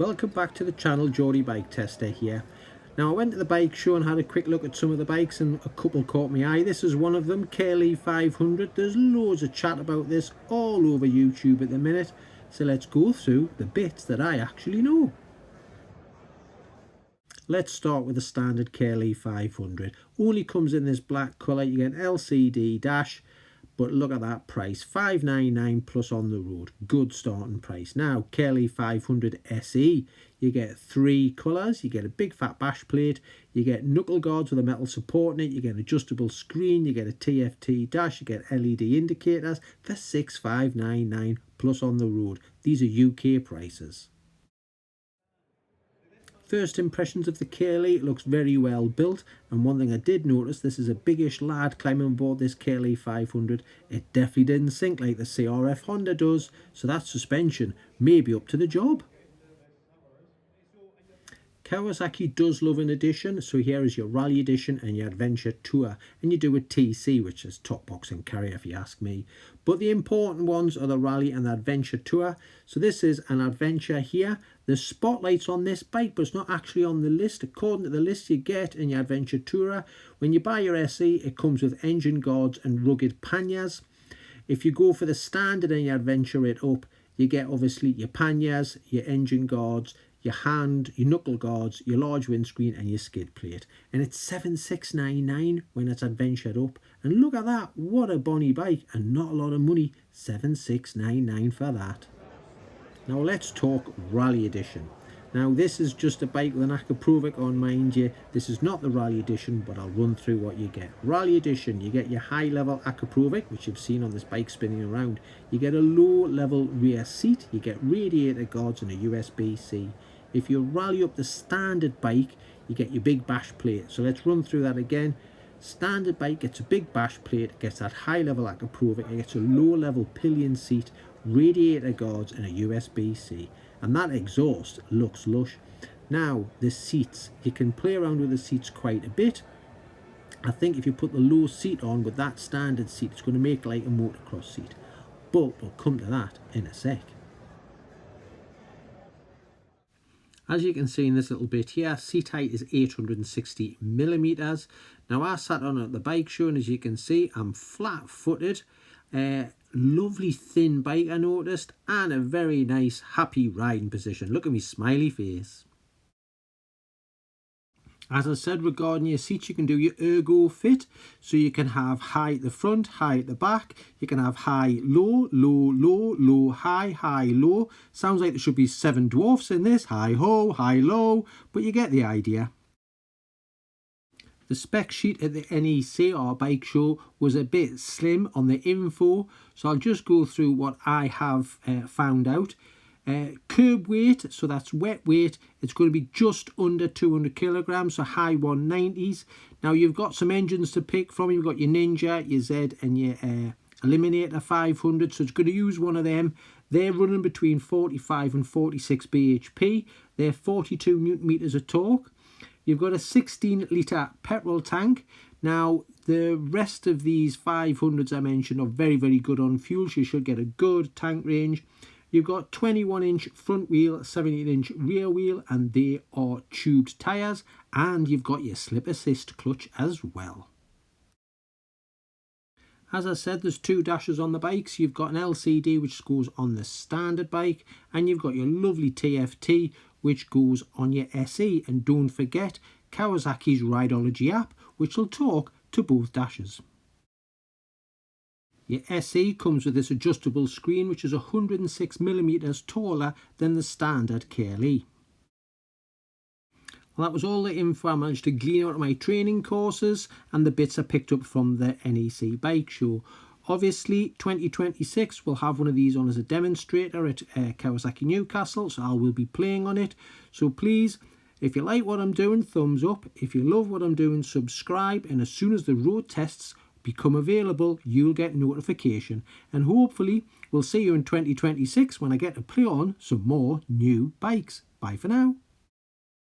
Welcome back to the channel. Geordie Bike Tester here. Now I went to the bike show and had a quick look at some of the bikes and a couple caught my eye. This is one of them, KLE500. There's loads of chat about this all over YouTube at the minute, so let's go through the bits that I actually know. Let's start with the standard KLE500. Only comes in this black colour. You get an LCD dash, but look at that price, $599 plus on the road. Good starting price. Now KLE500 SE, you get 3 colours. You get a big fat bash plate, you get knuckle guards with a metal supporting it, you get an adjustable screen, you get a TFT dash, you get LED indicators for $6,599 plus on the road. These are UK prices. First impressions of the KLE, it looks very well built, and one thing I did notice, this is a biggish lad climbing aboard this KLE500. It definitely didn't sink like the CRF Honda does, so that suspension may be up to the job. Kawasaki does love an edition, so here is your Rally Edition and your Adventure Tour, and you do a TC, which is top box and carry if you ask me. But the important ones are the Rally and the Adventure Tour. So this is an Adventure here. The spotlight's on this bike, but it's not actually on the list. According to the list you get in your Adventure Tourer, when you buy your SE, it comes with engine guards and rugged panniers. If you go for the standard and you adventure it up, you get obviously your panniers, your engine guards, your hand, your knuckle guards, your large windscreen and your skid plate. And it's $7,699 when it's adventured up. And look at that, what a bonny bike, and not a lot of money, $7,699 for that. Now let's talk Rally Edition. Now this is just a bike with an Akaprovic on, mind you. This is not the Rally Edition, but I'll run through what you get. Rally Edition, you get your high level Akaprovic, which you've seen on this bike spinning around. You get a low level rear seat, you get radiator guards and a USB-C. If you rally up the standard bike, you get your big bash plate. So let's run through that again. Standard bike gets a big bash plate, gets that high level Akaprovic, it gets a low level pillion seat, radiator guards and a USB-C, and that exhaust looks lush. Now the seats, you can play around with the seats quite a bit. I think if you put the low seat on with that standard seat, it's going to make like a motocross seat, but we'll come to that in a sec. As you can see in this little bit here, seat height is 860mm. Now I sat on it at the bike show, and as you can see, I'm flat footed. Lovely thin bike I noticed, and a very nice happy riding position. Look at me smiley face. As I said regarding your seats, you can do your ergo fit, so you can have high at the front, high at the back. You can have high, low, low, low, low, high, low. Sounds like there should be 7 dwarfs in this, high, ho, high, low, but you get the idea. The spec sheet at the NEC, our bike show, was a bit slim on the info, so I'll just go through what I have found out. Curb weight, so that's wet weight, it's going to be just under 200 kilograms, so high 190s. Now you've got some engines to pick from. You've got your Ninja, your Z and your Eliminator 500, so it's going to use one of them. They're running between 45 and 46 bhp. They're 42 newton meters of torque. You've got a 16 litre petrol tank. Now the rest of these 500s I mentioned are very, very good on fuel, so you should get a good tank range. You've got 21-inch front wheel, 17-inch rear wheel, and they are tubed tyres, and you've got your slip assist clutch as well. As I said, there's 2 dashes on the bikes. You've got an LCD which goes on the standard bike, and you've got your lovely TFT which goes on your SE. And don't forget Kawasaki's Rideology app, which will talk to both dashes. Your SE comes with this adjustable screen, which is 106mm taller than the standard KLE. Well, that was all the info I managed to glean out of my training courses and the bits I picked up from the NEC bike show. Obviously 2026 we'll have one of these on as a demonstrator at Kawasaki Newcastle, so I will be playing on it. So please, if you like what I'm doing, thumbs up. If you love what I'm doing, subscribe, and as soon as the road tests become available, you'll get notification, and hopefully we'll see you in 2026 when I get to play on some more new bikes. Bye for now.